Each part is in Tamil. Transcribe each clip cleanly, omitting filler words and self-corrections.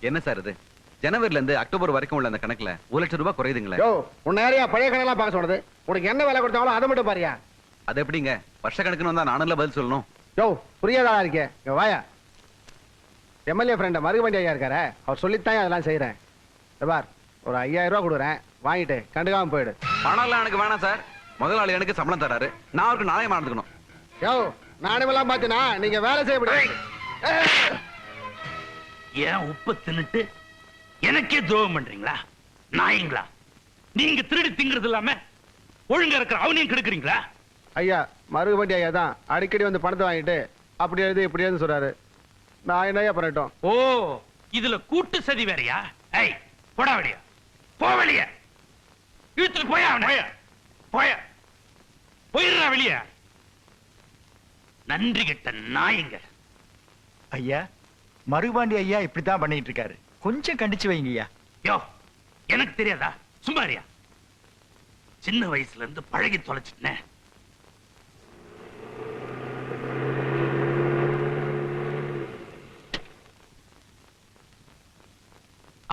என்ன சார் இது? ஜனவரில இருந்து அக்டோபர் வரைக்கும் உள்ள அந்த கணக்குல 1 லட்சம் ரூபாய் குறையுதுங்களே. யோ, உன்னை யாரையா பழைய கணக்கெல்லாம் பார்க்க சொன்னது? உனக்கு என்ன வேலை கொடுத்தாலும் அதை மட்டும் பாரியா. அது எப்படிங்க? வருஷ கணக்குன்னு வந்தா நானும் பதில் சொல்லணும். யோ, புரியாதா இருக்கே. வாயா. எம்எல்ஏ ஃப்ரெண்ட் மருகுவண்டி ஐயா இருக்காரு, அவர் சொல்லித்தான் அதெல்லாம் செய்யறேன். பார், ஒரு 5000 ரூபாய் கொடுக்குறேன், வாங்கிட்டு கண்டுக்காம போயிடு. பணம்லாம் எனக்கு வேணாம் சார். முதலாளி எனக்கு சம்பளம் தராரு, நான் அவருக்கு நியாயமா நடந்துக்கணும். யோ, நானுமெல்லாம் பார்த்தீங்கன்னா நீங்க வேலை செய்ய முடியாது. ஏன் உப்பு தின்னுட்டு எனக்கே துரோகம் பண்றீங்களா? நாயங்களா? நீங்க திருடி திங்கிறது இல்லாம ஒழுங்கா இருக்கிற அவனையும் கெடுக்குறீங்களா? ஐயா, மருகுவண்டி ஐயா தான் அடிக்கடி வந்து பணத்தை வாங்கிட்டு அப்படி எழுது இப்படி எழுது சொல்றாரு. நான் என்னையா பண்ணட்டும்? ஓ, இதுல கூட்டு சதி வேறையா? ஏய், போடா வெளியா, போ வெளிய, இழுத்துட்டு போயா அவனை, போய போயிடுறா வெளிய. நன்றி கெட்ட நாயங்க. ஐயா, மருகுபாண்டி ஐயா இப்படித்தான் பண்ணிட்டு இருக்காரு, கொஞ்சம் கண்டிச்சு வைங்கய்யா. யோ, எனக்கு தெரியாதா? சும்மாரியா, சின்ன வயசுல இருந்து பழகி தொலைச்சிட்டேன்.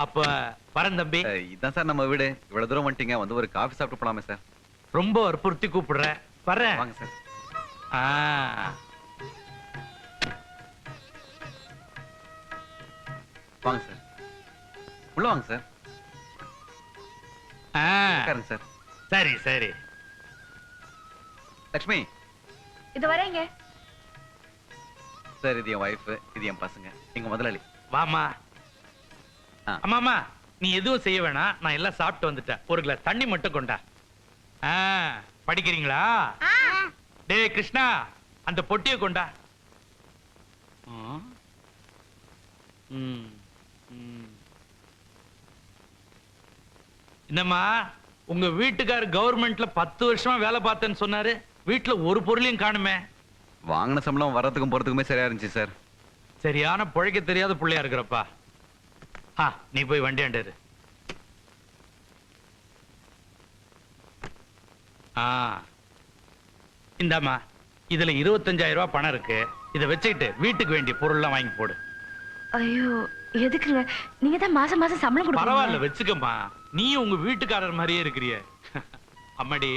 அப்ப பரந்தம்பி, இதான் சார் நம்ம வீடு. இவ்வளவு தூரம் வந்துட்டீங்க, வந்து ஒரு காஃபி சாப்பிட்டு போலாமே சார்? ரொம்ப வற்புறுத்தி கூப்பிடுறேன், வரேன். வாங்க சார். வாங்க சார், உள்ள வாங்க சார். சார். சரி சரி. லட்சுமி, இது வரேங்க சார். இது என் வைஃப், இது என் பசங்க, எங்க முதலாளி. வாமா. அம்மாமா, நீ எதுவும் செய்ய வேணாம், நான் எல்லாம் சாப்பிட்டு வந்துட்டேன். ஒரு கிளாஸ் தண்ணி மட்டும் கொண்டா. படிக்கிறீங்களா? டேய் கிருஷ்ணா, அந்த பொட்டியை கொண்டா. என்னம்மா, உங்க வீட்டுக்காரர் கவர்மெண்ட்ல 10 வருஷமா வேலை பார்த்தேன்னு சொன்னாரு, வீட்டுல ஒரு பொருளையும் காணுமே. வாங்கின சம்பளம் வர்றதுக்கும் போறதுக்குமே சரியா இருந்துச்சு சார். சரியான பொழைக்க தெரியாத பிள்ளையா இருக்கிறப்பா. நீ போய் வண்டி ஆண்டாரு. இந்தாமா, இதுல 25,000 ரூபாய் பணம் இருக்கு. இதை வச்சுக்கிட்டு வீட்டுக்கு வேண்டிய பொருள்லாம் வாங்கி போடு. ஐயோ, எதுக்குங்க? நீங்க தான் மாசம் மாசம் சம்பளம் கொடுங்க. பரவாயில்ல, வச்சுக்கம்மா. நீ உங்க வீட்டுக்காரர் மாதிரியே இருக்கிறிய. அம்மாடி,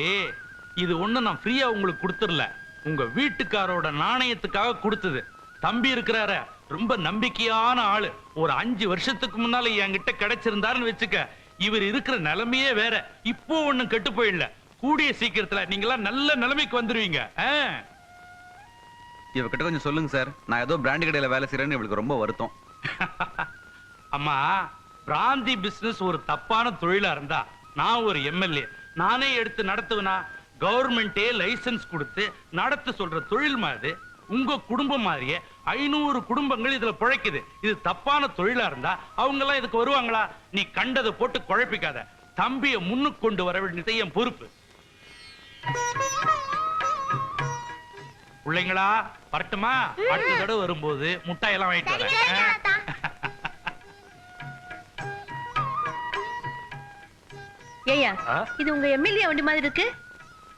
இது ஒண்ணு நான் ஃப்ரீயா உங்களுக்கு கொடுத்துடல, உங்க வீட்டுக்காரோட நாணயத்துக்காக கொடுத்தது. தம்பி இருக்கிறார, ரொம்ப நம்பிக்கையான ஆளு. ஒரு 5 வருஷத்துக்கு முன்னால என்கிட்ட கிடைச்சிருந்தாருன்னு வச்சுக்க, இவர் இருக்கிற நிலைமையே வேற. இப்போ ஒண்ணும் கெட்டு போயிடல. கூடிய சீக்கிரத்துல நீங்களாம் நல்ல நிலைமைக்கு வந்துருவீங்க. இவகிட்ட கொஞ்சம் சொல்லுங்க சார். நான் ஏதோ பிராண்டி கடையில வேலை செய்யறேன்னு இவளுக்கு ரொம்ப வருத்தம். அம்மா, பிராந்தி பிசினஸ் ஒரு தப்பான தொழிலா இருந்தா நான் ஒரு எம்எல்ஏ நானே எடுத்து நடத்துவனா? கவர்மெண்டே லைசன்ஸ் கொடுத்து நடத்த சொல்ற தொழில் மாதிரி உங்க குடும்பம் மாதிரியே 500 குடும்பங்கள் இதுல பிழைக்குது. இது தப்பான தொழிலா இருந்தா அவங்க எல்லாம் இதுக்கு வருவாங்களா? நீ கண்டதை போட்டு குழப்பிக்காத. தம்பிய முன்னுக்கு கொண்டு வர வேண்டியது என் பொறுப்பு. பிள்ளைங்களா, வரட்டுமா? அடுத்த தடவை வரும்போது முட்டாயெல்லாம் வாங்கிட்டு வரேன். ஏய்யா, இது உங்க எம்எல்ஏ வண்டி மாதிரி இருக்கு.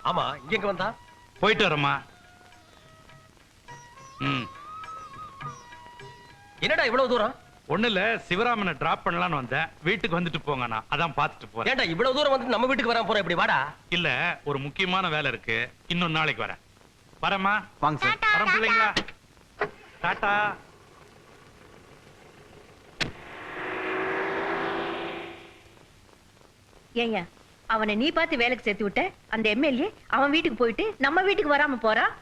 ஆமா, இங்க வந்தா போயிட்டு வரமா. என்னடா இவ்வளவு தூரம்? ஒண்ணு இல்ல, சிவராமனை டிராப் பண்ணலாம்னு வந்தேன். வீட்டுக்கு வந்துட்டு போங்க, நான் அதான் பாத்துட்டு போறேன். ஏன்டா இவ்வளவு தூரம் வந்து நம்ம வீட்டுக்கு வராம போற? இப்படி வாடா. இல்ல, ஒரு முக்கியமான வேலை இருக்கு, இன்னொரு நாளைக்கு வரேன். வரமா? வாங்க சார். வரேன் பிள்ளைங்களா, டாடா. ஏய்யா, அவனை நீ பார்த்து வேலைக்கு சேர்த்து விட்ட, அந்த எம்எல்ஏ அவன் வீட்டுக்கு போயிட்டு நம்ம வீட்டுக்கு வராம போறான்.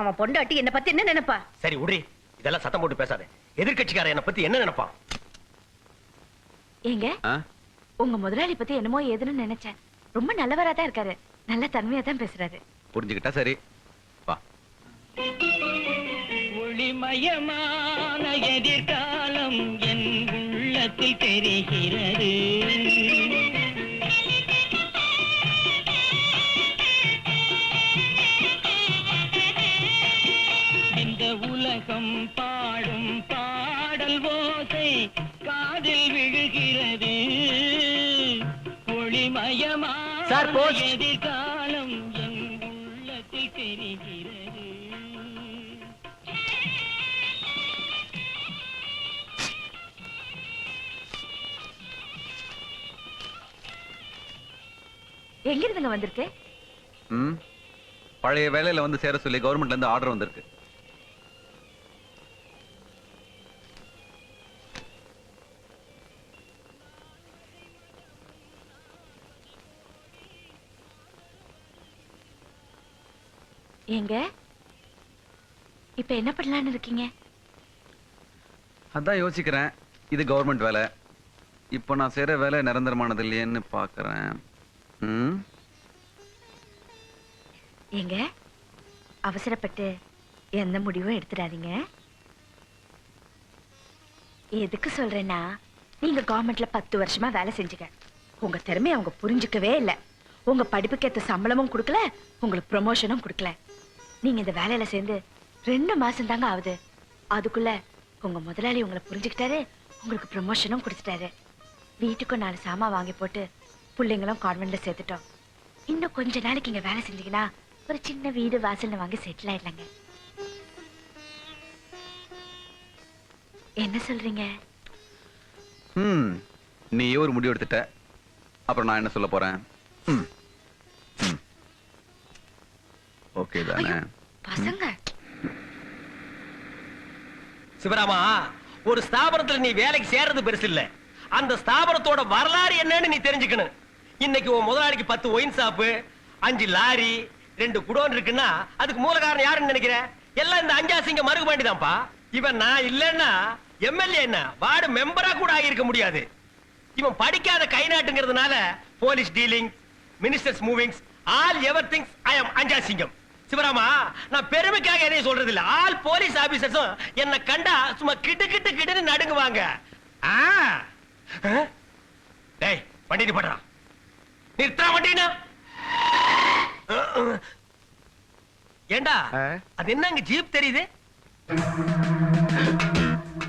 அவன் பொண்டாட்டி என்ன பத்தி என்ன நினைப்பா? சரி உடறி, இதெல்லாம் சத்தம் போட்டு பேசாத. எதிர்கட்சிக்காரன் என்ன பத்தி என்ன நினைப்பான்? ஏங்க, உங்க முதலாளி பத்தி என்னமோ ஏதுன்னு நினைச்சேன். ரொம்ப நல்லவரா தான் இருக்காரு, நல்ல தன்மையா தான் பேசுறாரு. புரிஞ்சுக்கிட்டா சரி. வா. ஒளிமயமான எதிர்காலம் என் உள்ளத்தில் தெரிகிறது. இந்த உலகம் பாடும் பாடல் ஓசை காதில் விழுகிறது. ஒளிமயமான எதிர்காலம் என் உள்ளத்தில் தெரிகிறது. எங்க இருந்துங்க வந்திருக்கு? ம் பழைய வேலையில வந்து சேர சொல்லி கவர்மெண்ட்ல இருந்து ஆர்டர் வந்திருக்கு. ஏங்க இப்ப என்ன பண்ணலாம்னு இருக்கீங்க? அதான் யோசிக்கிறேன். இது கவர்மெண்ட் வேலை. இப்போ நான் செய்யற வேலை நிரந்தரமானது இல்லையேன்னு பாக்குறேன். ம் ஏங்க அவசரப்பட்டு எந்த முடிவும் எடுத்துடாதீங்க. எதுக்கு சொல்றேன்னா, நீங்க கவர்மெண்ட்ல 10 வருஷமா வேலை செஞ்சுக்க. உங்க திறமையை அவங்க புரிஞ்சுக்கவே இல்லை. உங்க படிப்புக்கு ஏத்த சம்பளமும் கொடுக்கல, உங்களுக்கு ப்ரமோஷனும் கொடுக்கல. நீங்க இந்த வேலையில சேர்ந்து 2 மாசம் தாங்க ஆகுது. அதுக்குள்ள உங்க முதலாளி உங்களை புரிஞ்சுக்கிட்டாரு, உங்களுக்கு ப்ரமோஷனும் கொடுத்துட்டாரு. வீட்டுக்கும் 4 சாமான் வாங்கி போட்டு பிள்ளைங்களும் கான்வென்ட்ல சேர்த்துட்டோம். இன்னும் கொஞ்ச நாளைக்கு இங்க வேலை செஞ்சீங்கன்னா ஒரு சின்ன வீடு வாசல்ல வாங்கி செட்டில் ஆயிடலாங்க. என்ன சொல்றீங்க? ம் நீயே ஒரு முடிவு எடுத்துட்ட. அப்புறம் நான் என்ன சொல்ல போறேன்? ம் ம் ஓகே தானே? பசங்க சிவராமா, ஒரு ஸ்தாபனத்துல நீ வேலைக்கு சேர்றது பெருசு இல்ல, அந்த ஸ்தாபனத்தோட வரலாறு என்னன்னு நீ தெரிஞ்சுக்கணும். இன்னைக்கு உன் முதலாளிக்கு 10 ஒயின் ஷாப்பு, 5 லாரி, 2 குடோன் இருக்குன்னா அதுக்கு மூல காரணம் யாருன்னு நினைக்கிற? எல்லாம் இந்த அஞ்சாசிங்க மருகுபாண்டி தான்ப்பா. இவன் நான் இல்லன்னா எம்எல்ஏ என்ன வார்டு மெம்பரா கூட ஆகியிருக்க முடியாது. இவன் படிக்காத கை நாட்டுங்கிறதுனால police dealing, ministers movings, all ever things I am அஞ்சாசிங்கம். சிவராமா, நான் பெருமைக்காக எதையும் சொல்றது இல்ல. ஆல் போலீஸ் ஆபீசர்ஸும் என்ன கண்டா சும்மா கிட்டு கிட்டு கிட்டுன்னு நடுங்குவாங்க. டேய் வண்டி நிப்பாட்றா. நிறுத்தா வண்டினா. ஏண்டா அது என்னங்க ஜீப் தெரியுது?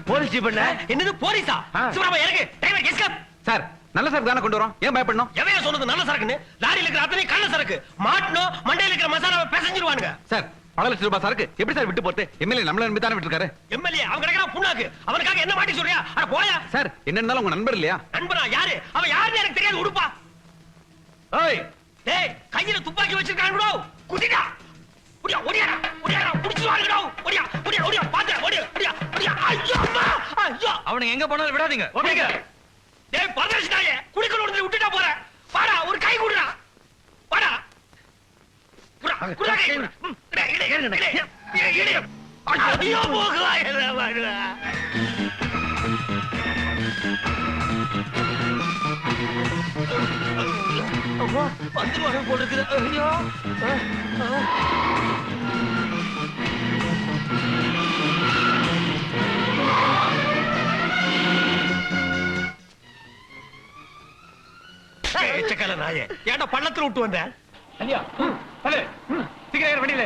போலீஸ் ஜீப் இல்ல. என்னது போலீஸா? சிவராமா இறங்கு. Driver escape. சார் நல்ல சரக்கு தானே கொண்டு வரோம், ஏன் பயப்படணும்? எவையா சொன்னது நல்ல சரக்குன்னு? லாரியில இருக்கிற அத்தனை கள்ள சரக்கு. மாட்டணும் மண்டையில இருக்கிற மசாலாவை பிசைஞ்சிருவானுங்க. சார் பல லட்சம் ரூபாய் சரக்கு எப்படி சார் விட்டு போறது? எம்எல்ஏ நம்மள நம்பி தானே விட்டுருக்காரு. எம்எல்ஏ அவன் கிடக்குறான் புண்ணாக்கு. அவனுக்காக என்ன மாட்டி சொல்றியா? அட போயா. சார் என்ன இருந்தாலும் உங்க நண்பர் இல்லையா? நண்பனா? யாரு அவன்? யாருன்னு எனக்கு தெரியாது. உடுப்பா. ஏய் டேய், கையில துப்பாக்கி வச்சிருக்கானுடா. குதிடா. ஓடியா ஓடியாடா ஓடியாடா புடிச்சுவானுடா. ஓடியா ஓடியா ஓடியா பாத்து ஓடியா ஓடியா ஓடியா. ஐயோ அம்மா ஐயோ. அவனை எங்க போனாலும் விடாதீங்க. ஓடிங்க. டேய் பரதேசினாயே, குடிக்கல ஒருத்தரை விட்டுட்டா போற. வாடா ஒரு கை குடுடா. வாடா. குடா குடா கை. இடி. ஐயோ போகுவா என்ன வாடா. அம்மா வந்துருவாங்க போல இருக்குது. ஐயோ. ஏச்சக்கல நாயே, ஏன்டா பள்ளத்துல விட்டு வந்த? ஐயா சீக்கிரம் ஏறு வண்டியில.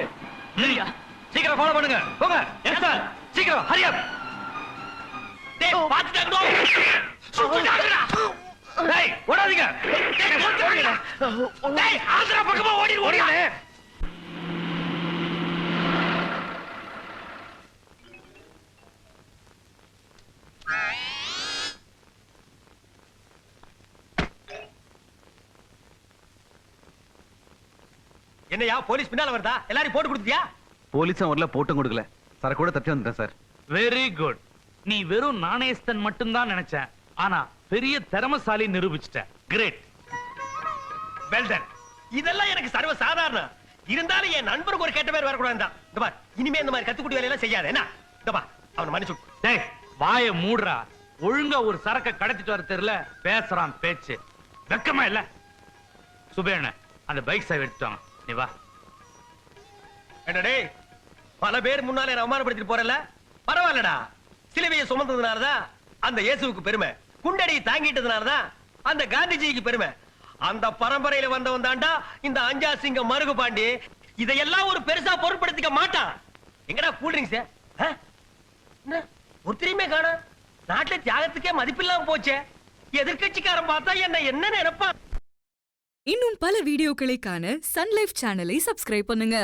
இல்லையா சீக்கிரம் ஃபாலோ பண்ணுங்க. போங்க. எஸ் சார் சீக்கிரம் ஹரி அப். டேய் பாத்துட்டாங்கடா. சுட்டுடாங்கடா. டேய் ஓடாதீங்க. டேய் ஆந்திரா பக்கமா ஓடி ஓடியா. என்னையா போலீஸ் பின்னால வருதா? எல்லாரும் போட்டு கொடுத்தியா? போலீஸும் வரல, போட்டும் கொடுக்கல. சரக்கோட தப்பி வந்துட்டேன் சார். Very good. நீ வெறும் நாணயஸ்தன் மட்டும்தான் நினைச்சேன், ஆனா பெரிய திறமசாலி நிரூபிச்சிட்ட. கிரேட். Well done. இதெல்லாம் எனக்கு சர்வ சாதாரணம். இருந்தாலும் என் நண்பருக்கு ஒரு கெட்ட பேர் வரக்கூடாது. இந்த பார், இனிமே இந்த மாதிரி கத்துக்குட்டி வேலையெல்லாம் செய்யாத என்ன. இந்த பார், அவனை மன்னிச்சு. டேய் வாயை மூடுறா. ஒழுங்கா ஒரு சரக்க கடத்திட்டு வர தெரியல, பேசுறான் பேச்சு. வெக்கமா இல்ல? சுபேன அந்த பைக் சேவ் எடுத்துட்டாங்க. நீ வா. என்னடே பல பேர் முன்னாலே என்ன அவமானப்படுத்திட்டு போறல? பரவாயில்லடா. சிலுவையை சுமந்ததுனாலதான் அந்த இயேசுவுக்கு பெருமை. குண்டடி தாங்கிட்டதுனாலதான் அந்த காந்திஜிக்கு பெருமை. அந்த பரம்பரையில வந்தவன் தாண்டா இந்த அஞ்சாசிங்க மருகு பாண்டி. இதையெல்லாம் ஒரு பெருசா பொருட்படுத்திக்க மாட்டான். எங்கடா கூல் ட்ரிங்க்ஸ்? ஒருத்தரையுமே காண. நாட்டுல தியாகத்துக்கே மதிப்பில்லாம போச்சே. எதிர்கட்சிக்காரன் பார்த்தா என்ன நினைப்பான்? இன்னும் பல வீடியோக்களை காண சன் லைஃப் சேனலை சப்ஸ்கிரைப் பண்ணுங்க.